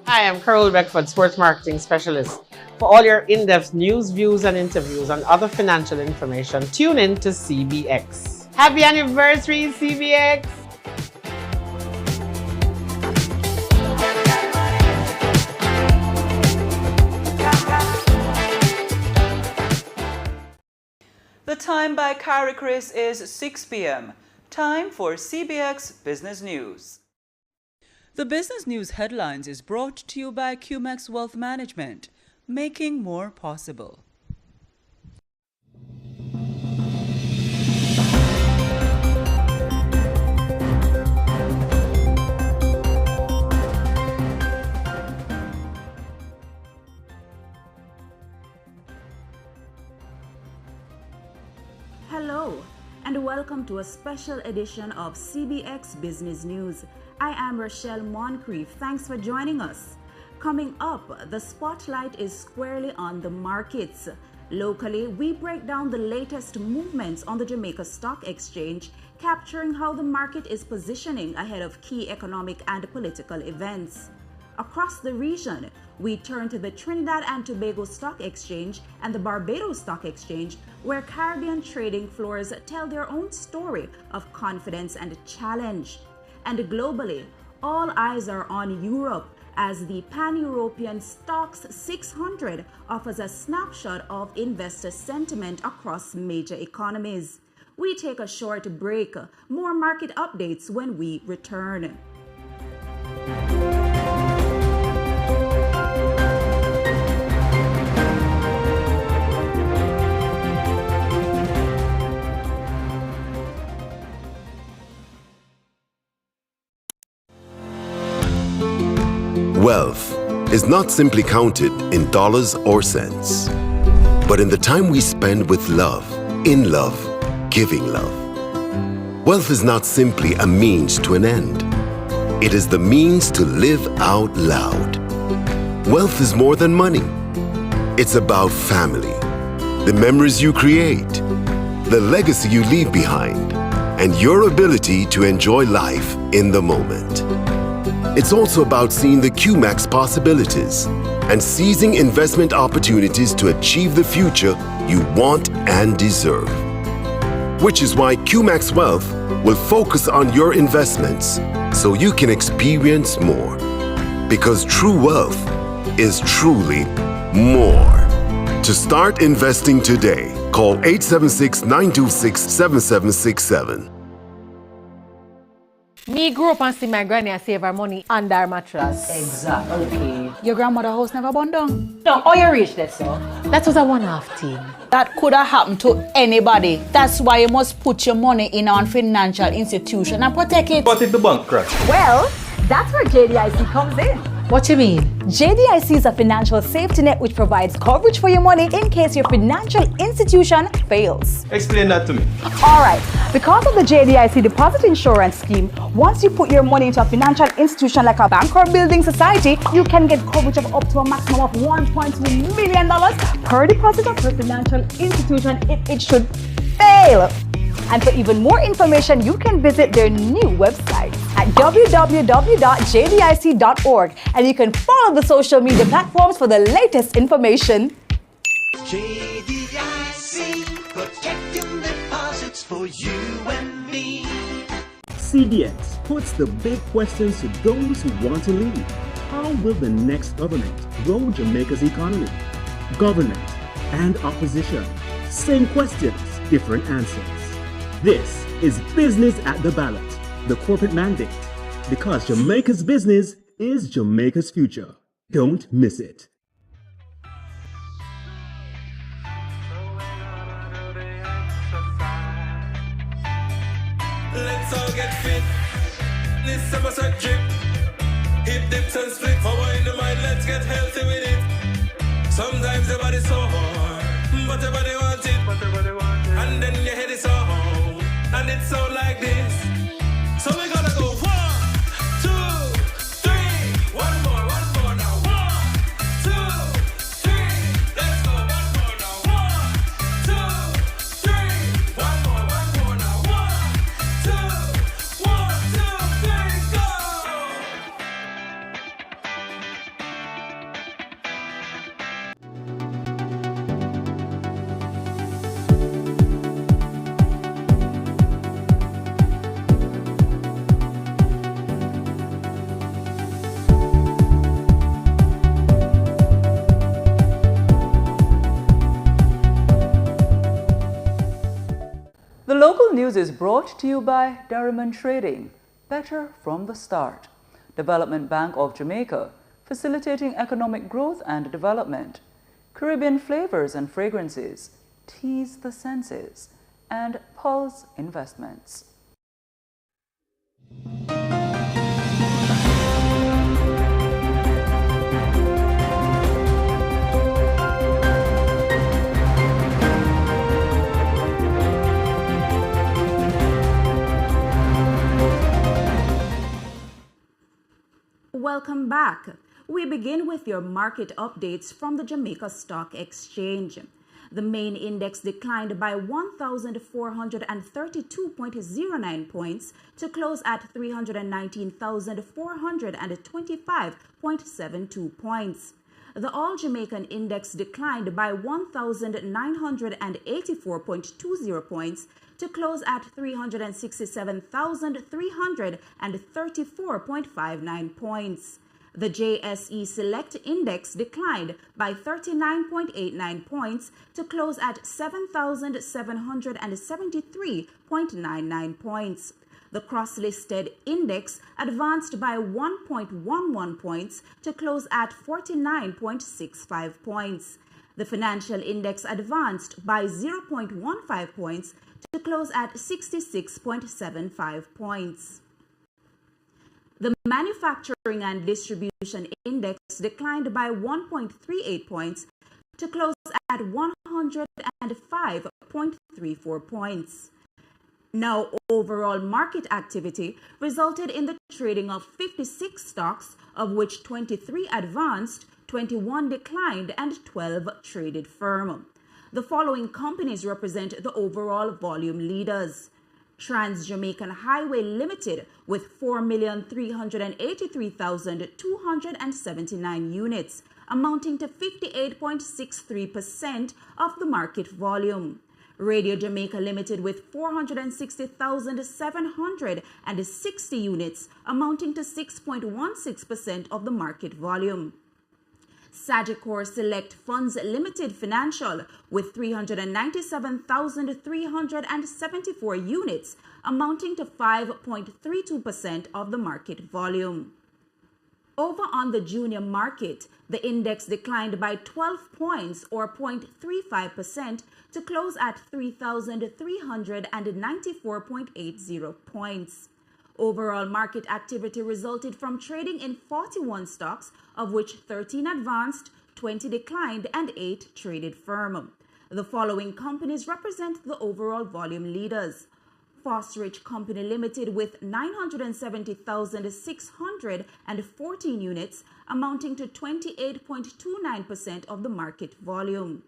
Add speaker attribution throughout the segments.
Speaker 1: Hi, I'm Carol Beckford, Sports Marketing Specialist. For all your in-depth news, views, and interviews on other financial information, tune in to CBX. Happy anniversary, CBX!
Speaker 2: The time by Carrie Chris is 6 p.m. Time for CBX Business News. The business news headlines is brought to you by CBX Wealth Management, making more possible.
Speaker 3: Hello, and welcome to a special edition of CBX Business News. I am Rochelle Moncrief. Thanks for joining us. Coming up, the spotlight is squarely on the markets. Locally, we break down the latest movements on the Jamaica Stock Exchange, capturing how the market is positioning ahead of key economic and political events. Across the region, we turn to the Trinidad and Tobago Stock Exchange and the Barbados Stock Exchange, where Caribbean trading floors tell their own story of confidence and challenge. And globally, all eyes are on Europe as the Pan-European Stocks 600 offers a snapshot of investor sentiment across major economies. We take a short break. More market updates when we return.
Speaker 4: Wealth is not simply counted in dollars or cents, but in the time we spend with love, in love, giving love. Wealth is not simply a means to an end. It is the means to live out loud. Wealth is more than money. It's about family, the memories you create, the legacy you leave behind, and your ability to enjoy life in the moment. It's also about seeing the QMAX possibilities and seizing investment opportunities to achieve the future you want and deserve. Which is why QMAX Wealth will focus on your investments so you can experience more. Because true wealth is truly more. To start investing today, call 876-926-7767.
Speaker 5: Me grew up and see my granny save her money under her mattress.
Speaker 6: Exactly.
Speaker 5: Okay.
Speaker 6: Your grandmother's house never burned down?
Speaker 5: No, how you reached that, so? That was a one-off thing.
Speaker 6: That could have happened to anybody. That's why you must put your money in a financial institution and protect it.
Speaker 7: What if the bank crash?
Speaker 8: Well, that's where JDIC comes in.
Speaker 5: What you mean?
Speaker 8: JDIC is a financial safety net which provides coverage for your money in case your financial institution fails.
Speaker 7: Explain that to me.
Speaker 8: Alright, because of the JDIC deposit insurance scheme, once you put your money into a financial institution like a bank or building society, you can get coverage of up to a maximum of $1.2 million per deposit of your financial institution if it should fail. And for even more information, you can visit their new website at www.jdic.org, and you can follow the social media platforms for the latest information.
Speaker 9: JDIC, protecting deposits for you and me.
Speaker 10: CBX puts the big questions to those who want to lead. How will the next government grow Jamaica's economy? Government and opposition. Same questions, different answers. This is Business at the Ballot, the corporate mandate, because Jamaica's business is Jamaica's future. Don't miss it.
Speaker 9: Let's all get fit. This summer set drip. Hip dips and split. Forward in the mind, let's get healthy with it. Sometimes your body's so hard, but your body wants it. And then your head is so home, and it's so like this. So we gotta go 1, 2, 3. One more now. 1, 2, 3. Let's go. One more now. 1, 2, 3. One more now. 1, 2, 1, 2, 3, go.
Speaker 2: News is brought to you by Darriman Trading, better from the start. Development Bank of Jamaica, facilitating economic growth and development. Caribbean Flavors and Fragrances, tease the senses. And Pulse Investments.
Speaker 3: Welcome back. We begin with your market updates from the Jamaica Stock Exchange. The main index declined by 1,432.09 points to close at 319,425.72 points. The All Jamaican Index declined by 1,984.20 points to close at 367,334.59 points. The JSE Select Index declined by 39.89 points to close at 7,773.99 points. The cross-listed index advanced by 1.11 points to close at 49.65 points. The financial index advanced by 0.15 points to close at 66.75 points. The manufacturing and distribution index declined by 1.38 points to close at 105.34 points. Now, overall market activity resulted in the trading of 56 stocks, of which 23 advanced, 21 declined, and 12 traded firm. The following companies represent the overall volume leaders. Trans-Jamaican Highway Limited with 4,383,279 units, amounting to 58.63% of the market volume. Radio Jamaica Limited with 460,760 units, amounting to 6.16% of the market volume. Sagicor Select Funds Limited Financial with 397,374 units, amounting to 5.32% of the market volume. Over on the junior market, the index declined by 12 points or 0.35% to close at 3,394.80 points. Overall market activity resulted from trading in 41 stocks, of which 13 advanced, 20 declined, and 8 traded firm. The following companies represent the overall volume leaders. Fosrich Company Limited with 970,614 units, amounting to 28.29% of the market volume.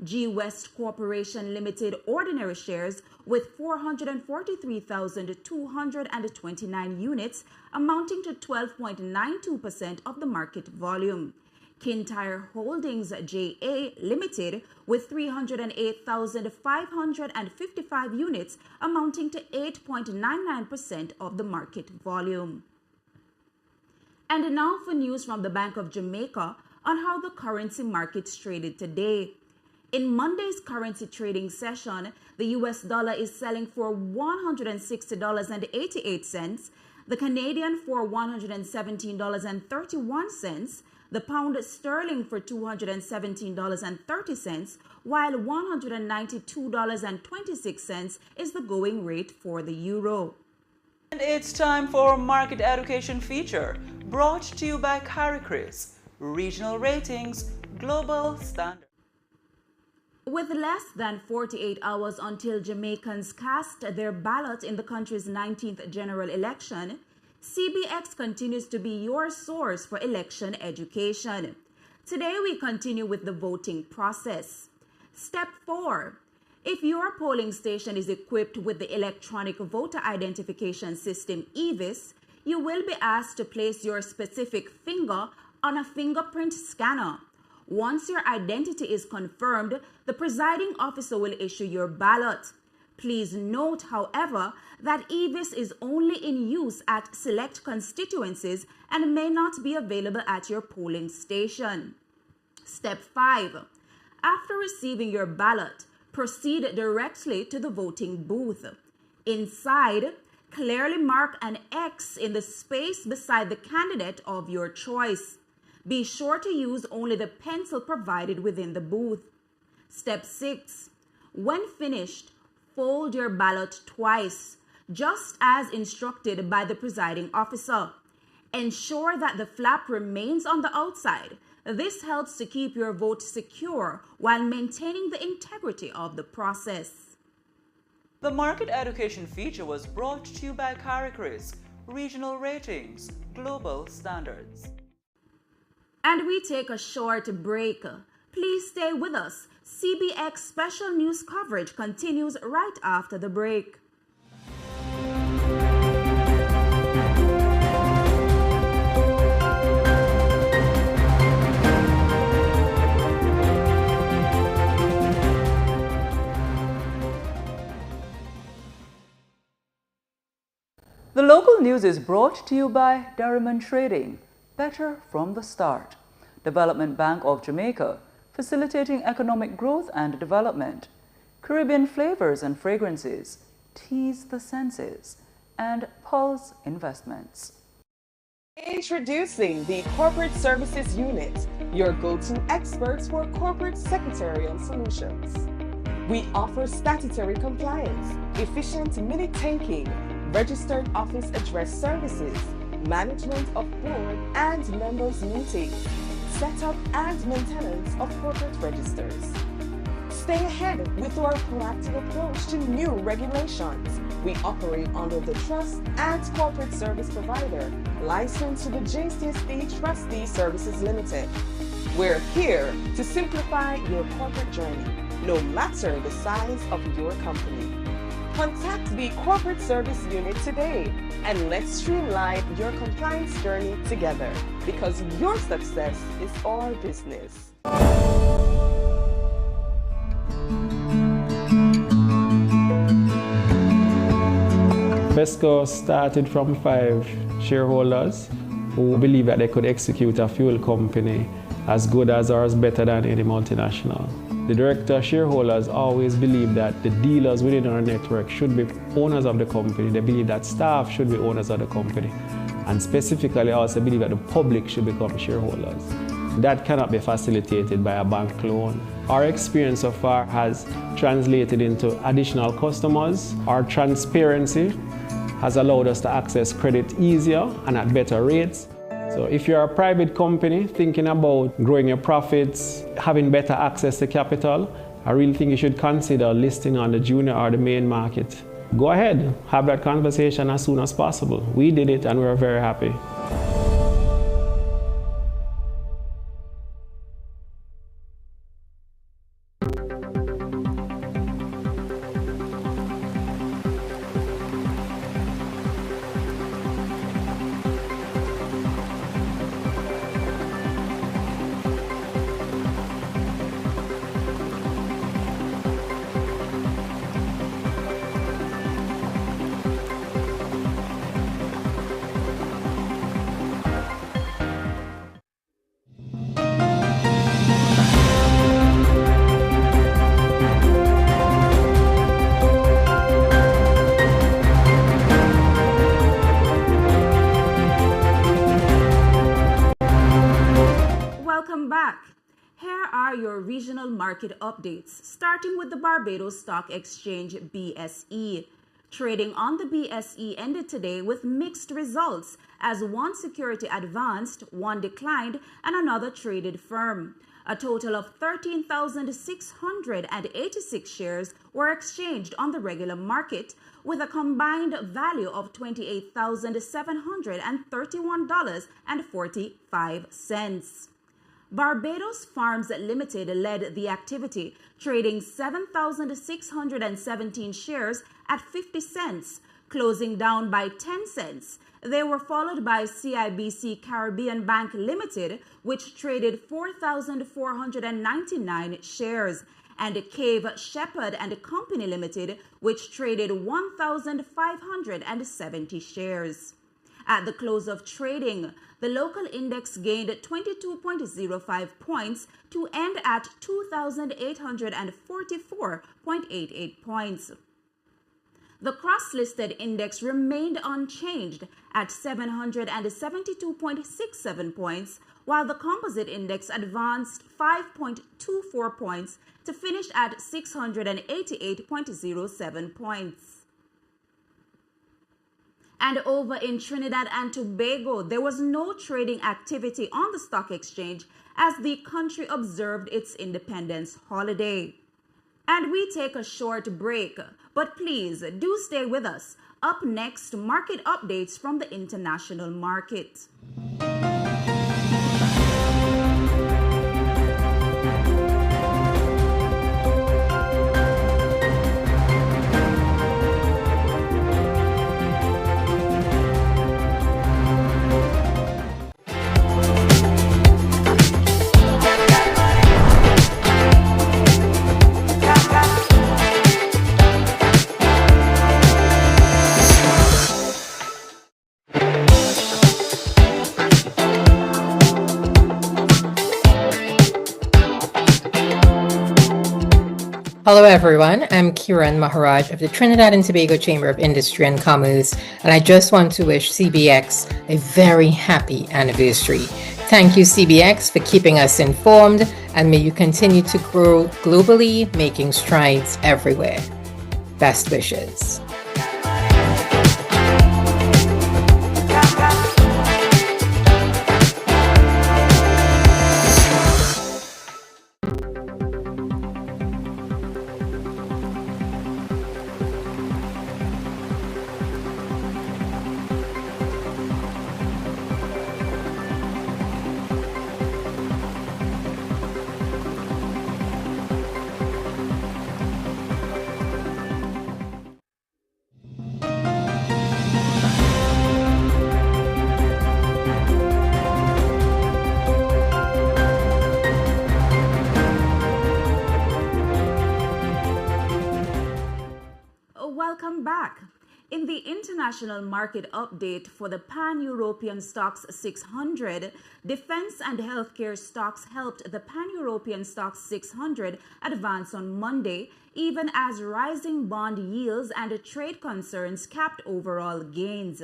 Speaker 3: G West Corporation Limited ordinary shares with 443,229 units, amounting to 12.92% of the market volume. Kintyre Holdings JA Limited with 308,555 units, amounting to 8.99% of the market volume. And now for news from the Bank of Jamaica on how the currency markets traded today. In Monday's currency trading session, the US dollar is selling for $160.88, the Canadian for $117.31, the pound sterling for $217.30, while $192.26 is the going rate for the euro.
Speaker 2: And it's time for Market Education Feature, brought to you by CARICRIS, Regional Ratings, Global Standard.
Speaker 3: With less than 48 hours until Jamaicans cast their ballot in the country's 19th general election, CBX continues to be your source for election education. Today we continue with the voting process. Step 4. If your polling station is equipped with the Electronic Voter Identification System EVIS, you will be asked to place your specific finger on a fingerprint scanner. Once your identity is confirmed, the presiding officer will issue your ballot. Please note, however, that EVIS is only in use at select constituencies and may not be available at your polling station. Step 5. After receiving your ballot, proceed directly to the voting booth. Inside, clearly mark an X in the space beside the candidate of your choice. Be sure to use only the pencil provided within the booth. Step 6. When finished, fold your ballot twice, just as instructed by the presiding officer. Ensure that the flap remains on the outside. This helps to keep your vote secure while maintaining the integrity of the process.
Speaker 2: The market education feature was brought to you by CBX Regional Ratings, Global Standards.
Speaker 3: And we take a short break. Please stay with us. CBX special news coverage continues right after the break.
Speaker 2: The local news is brought to you by Derriman Trading, better from the start. Development Bank of Jamaica, facilitating economic growth and development. Caribbean flavors and fragrances, tease the senses. And Pulse Investments.
Speaker 7: Introducing the Corporate Services Unit, your go-to experts for corporate secretarial solutions. We offer statutory compliance, efficient minute taking, registered office address services, management of board and members meetings, setup and maintenance of corporate registers. Stay ahead with our proactive approach to new regulations. We operate under the Trust and Corporate Service Provider, licensed to the JCSD Trustee Services Limited. We're here to simplify your corporate journey, no matter the size of your company. Contact the Corporate Service Unit today and let's streamline your compliance journey together, because your success is our business.
Speaker 11: FESCO started from 5 shareholders who believed that they could execute a fuel company as good as ours, better than any multinational. The director shareholders always believe that the dealers within our network should be owners of the company. They believe that staff should be owners of the company. And specifically, also believe that the public should become shareholders. That cannot be facilitated by a bank loan. Our experience so far has translated into additional customers. Our transparency has allowed us to access credit easier and at better rates. So if you're a private company thinking about growing your profits, having better access to capital, I really think you should consider listing on the junior or the main market. Go ahead, have that conversation as soon as possible. We did it and we're very happy.
Speaker 3: Welcome back. Here are your regional market updates, starting with the Barbados Stock Exchange BSE. Trading on the BSE ended today with mixed results as one security advanced, one declined, and another traded firm. A total of 13,686 shares were exchanged on the regular market, with a combined value of $28,731.45. Barbados Farms Limited led the activity, trading 7,617 shares at 50 cents, closing down by 10 cents. They were followed by CIBC Caribbean Bank Limited, which traded 4,499 shares, and Cave Shepherd and Company Limited, which traded 1,570 shares. At the close of trading, the local index gained 22.05 points to end at 2,844.88 points. The cross-listed index remained unchanged at 772.67 points, while the composite index advanced 5.24 points to finish at 688.07 points. And over in Trinidad and Tobago, there was no trading activity on the stock exchange as the country observed its independence holiday. And we take a short break, but please do stay with us. Up next, market updates from the international market.
Speaker 5: Hello everyone, I'm Kiran Maharaj of the Trinidad and Tobago Chamber of Industry and Commerce, and I just want to wish CBX a very happy anniversary. Thank you CBX for keeping us informed, and may you continue to grow globally, making strides everywhere. Best wishes.
Speaker 3: Welcome back. In the international market update for the Pan-European Stocks 600, defense and healthcare stocks helped the Pan-European Stocks 600 advance on Monday, even as rising bond yields and trade concerns capped overall gains.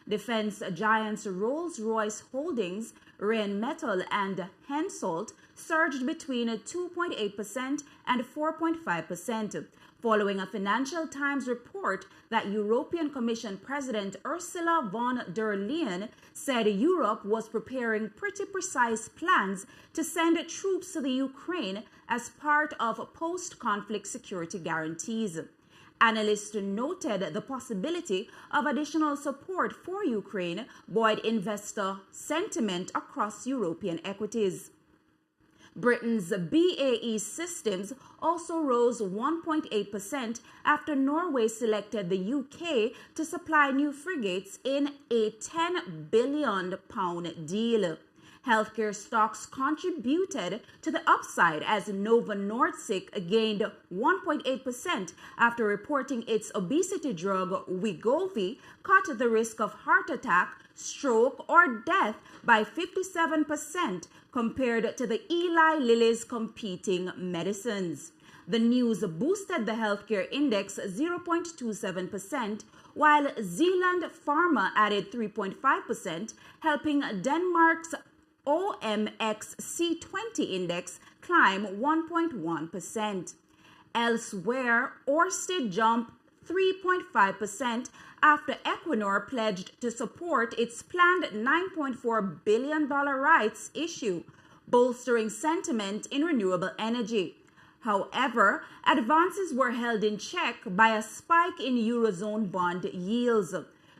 Speaker 3: Defense giants Rolls-Royce Holdings, Rheinmetall and Hensoldt surged between 2.8% and 4.5%. Following a Financial Times report that European Commission President Ursula von der Leyen said Europe was preparing pretty precise plans to send troops to the Ukraine as part of post-conflict security guarantees. Analysts noted the possibility of additional support for Ukraine buoyed investor sentiment across European equities. Britain's BAE Systems also rose 1.8% after Norway selected the UK to supply new frigates in a £10 billion deal. Healthcare stocks contributed to the upside as Novo Nordisk gained 1.8% after reporting its obesity drug Wegovy cut the risk of heart attack, stroke, or death by 57% compared to the Eli Lilly's competing medicines. The news boosted the healthcare index 0.27%, while Zealand Pharma added 3.5%, helping Denmark's OMX C20 index climb 1.1%. Elsewhere, Ørsted jumped 3.5% after Equinor pledged to support its planned $9.4 billion rights issue, bolstering sentiment in renewable energy. However, advances were held in check by a spike in Eurozone bond yields.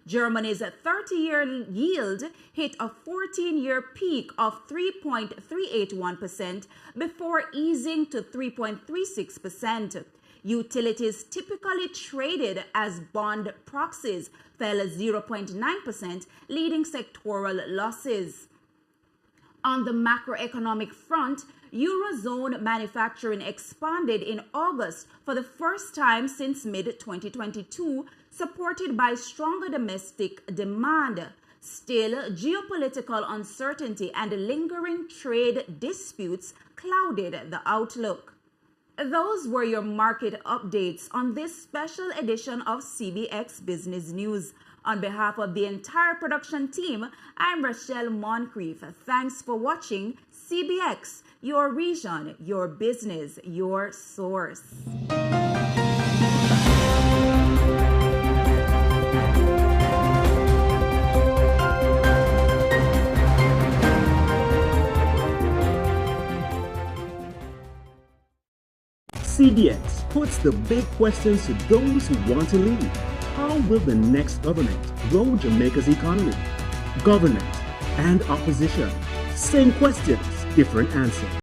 Speaker 3: Germany's 30-year yield hit a 14-year peak of 3.381% before easing to 3.36%. Utilities typically traded as bond proxies fell 0.9%, leading sectoral losses. On the macroeconomic front, Eurozone manufacturing expanded in August for the first time since mid-2022, supported by stronger domestic demand. Still, geopolitical uncertainty and lingering trade disputes clouded the outlook. Those were your market updates on this special edition of CBX Business News. On behalf of the entire production team, I'm Rochelle Moncrief. Thanks for watching CBX, your region, your business, your source.
Speaker 10: CBX puts the big questions to those who want to lead. How will the next government grow Jamaica's economy? Government and opposition. Same questions, different answers.